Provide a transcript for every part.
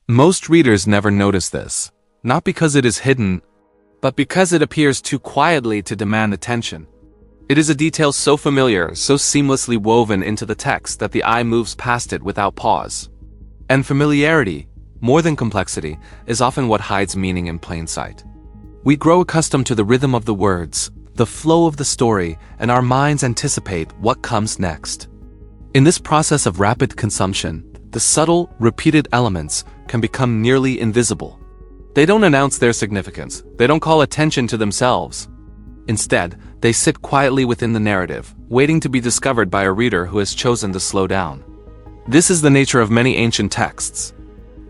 Most readers never notice this, not because it is hidden, but because it appears too quietly to demand attention. It is a detail so familiar, so seamlessly woven into the text that the eye moves past it without pause. And familiarity, more than complexity, is often what hides meaning in plain sight. We grow accustomed to the rhythm of the words, the flow of the story, and our minds anticipate what comes next. In this process of rapid consumption, the subtle, repeated elements can become nearly invisible. They don't announce their significance. They don't call attention to themselves. Instead, they sit quietly within the narrative, waiting to be discovered by a reader who has chosen to slow down. This is the nature of many ancient texts.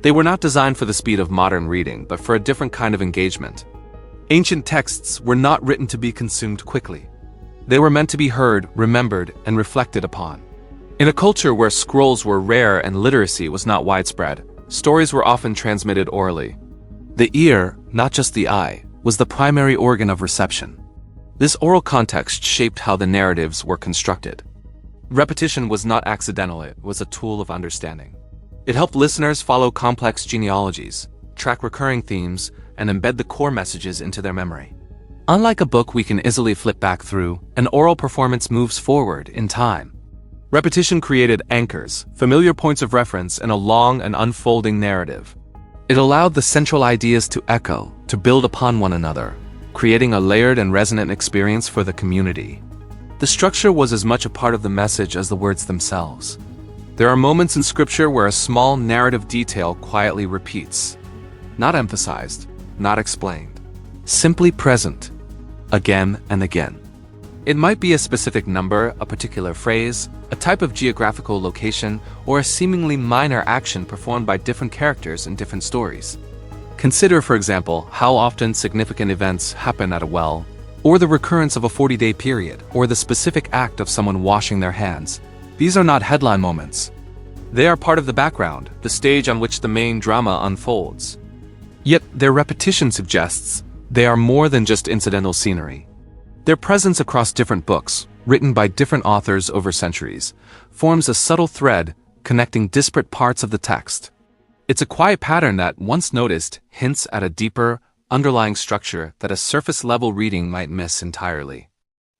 They were not designed for the speed of modern reading, but for a different kind of engagement. Ancient texts were not written to be consumed quickly. They were meant to be heard, remembered, and reflected upon. In a culture where scrolls were rare and literacy was not widespread, stories were often transmitted orally. The ear, not just the eye, was the primary organ of reception. This oral context shaped how the narratives were constructed. Repetition was not accidental, it was a tool of understanding. It helped listeners follow complex genealogies, track recurring themes, and embed the core messages into their memory. Unlike a book we can easily flip back through, an oral performance moves forward in time. Repetition created anchors, familiar points of reference in a long and unfolding narrative. It allowed the central ideas to echo, to build upon one another, creating a layered and resonant experience for the community. The structure was as much a part of the message as the words themselves. There are moments in scripture where a small narrative detail quietly repeats, not emphasized, not explained, simply present, again and again. It might be a specific number, a particular phrase, a type of geographical location, or a seemingly minor action performed by different characters in different stories. Consider, for example, how often significant events happen at a well, or the recurrence of a 40-day period, or the specific act of someone washing their hands. These are not headline moments. They are part of the background, the stage on which the main drama unfolds. Yet their repetition suggests they are more than just incidental scenery. Their presence across different books, written by different authors over centuries, forms a subtle thread connecting disparate parts of the text. It's a quiet pattern that, once noticed, hints at a deeper, underlying structure that a surface-level reading might miss entirely.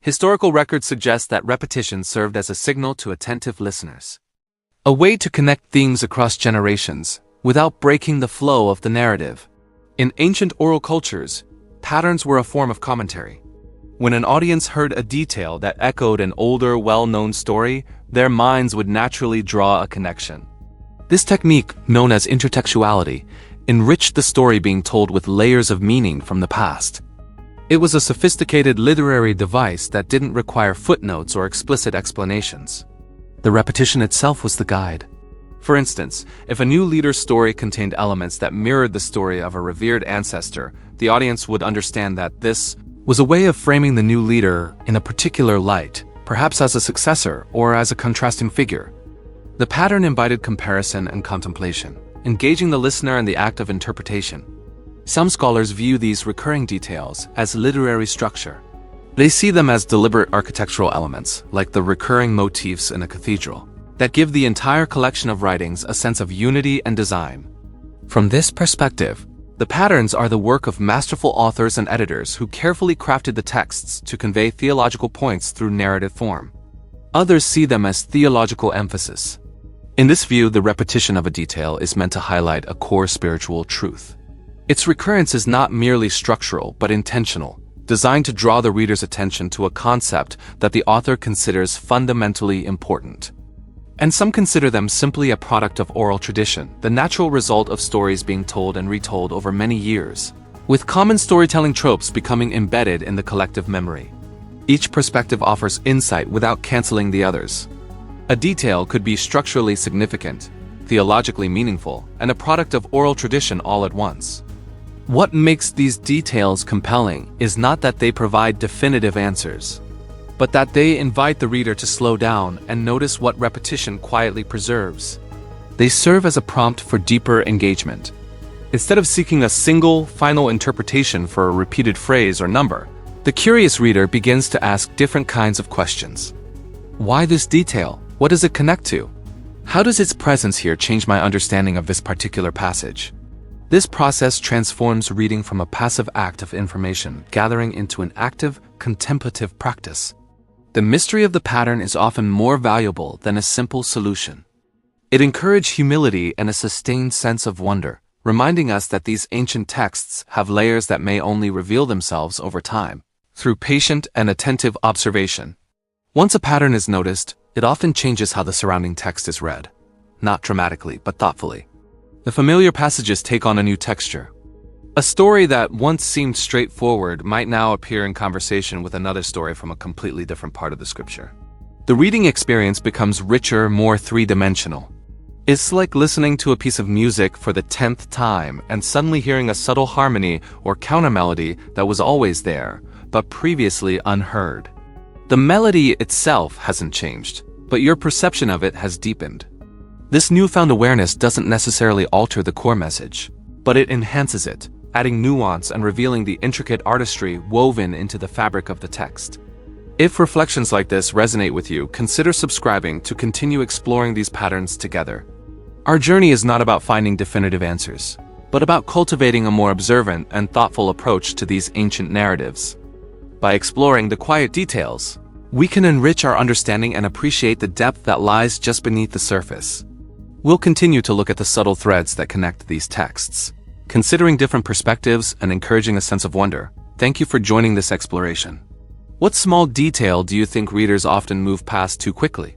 Historical records suggest that repetition served as a signal to attentive listeners. A way to connect themes across generations, without breaking the flow of the narrative. In ancient oral cultures, patterns were a form of commentary. When an audience heard a detail that echoed an older, well-known story, their minds would naturally draw a connection. This technique, known as intertextuality, enriched the story being told with layers of meaning from the past. It was a sophisticated literary device that didn't require footnotes or explicit explanations. The repetition itself was the guide. For instance, if a new leader's story contained elements that mirrored the story of a revered ancestor, the audience would understand that this was a way of framing the new leader in a particular light, perhaps as a successor or as a contrasting figure. The pattern invited comparison and contemplation, engaging the listener in the act of interpretation. Some scholars view these recurring details as literary structure. They see them as deliberate architectural elements, like the recurring motifs in a cathedral, that give the entire collection of writings a sense of unity and design. From this perspective, the patterns are the work of masterful authors and editors who carefully crafted the texts to convey theological points through narrative form. Others see them as theological emphasis. In this view, the repetition of a detail is meant to highlight a core spiritual truth. Its recurrence is not merely structural, but intentional, designed to draw the reader's attention to a concept that the author considers fundamentally important. And some consider them simply a product of oral tradition, the natural result of stories being told and retold over many years, with common storytelling tropes becoming embedded in the collective memory. Each perspective offers insight without canceling the others. A detail could be structurally significant, theologically meaningful, and a product of oral tradition all at once. What makes these details compelling is not that they provide definitive answers, but that they invite the reader to slow down and notice what repetition quietly preserves. They serve as a prompt for deeper engagement. Instead of seeking a single, final interpretation for a repeated phrase or number, the curious reader begins to ask different kinds of questions. Why this detail? What does it connect to? How does its presence here change my understanding of this particular passage? This process transforms reading from a passive act of information gathering into an active, contemplative practice. The mystery of the pattern is often more valuable than a simple solution. It encourages humility and a sustained sense of wonder, reminding us that these ancient texts have layers that may only reveal themselves over time, through patient and attentive observation. Once a pattern is noticed, it often changes how the surrounding text is read, not dramatically but thoughtfully. The familiar passages take on a new texture. A story that once seemed straightforward might now appear in conversation with another story from a completely different part of the scripture. The reading experience becomes richer, more three-dimensional. It's like listening to a piece of music for the 10th time and suddenly hearing a subtle harmony or counter-melody that was always there, but previously unheard. The melody itself hasn't changed, but your perception of it has deepened. This newfound awareness doesn't necessarily alter the core message, but it enhances it, adding nuance and revealing the intricate artistry woven into the fabric of the text. If reflections like this resonate with you, consider subscribing to continue exploring these patterns together. Our journey is not about finding definitive answers, but about cultivating a more observant and thoughtful approach to these ancient narratives. By exploring the quiet details, we can enrich our understanding and appreciate the depth that lies just beneath the surface. We'll continue to look at the subtle threads that connect these texts, considering different perspectives and encouraging a sense of wonder. Thank you for joining this exploration. What small detail do you think readers often move past too quickly?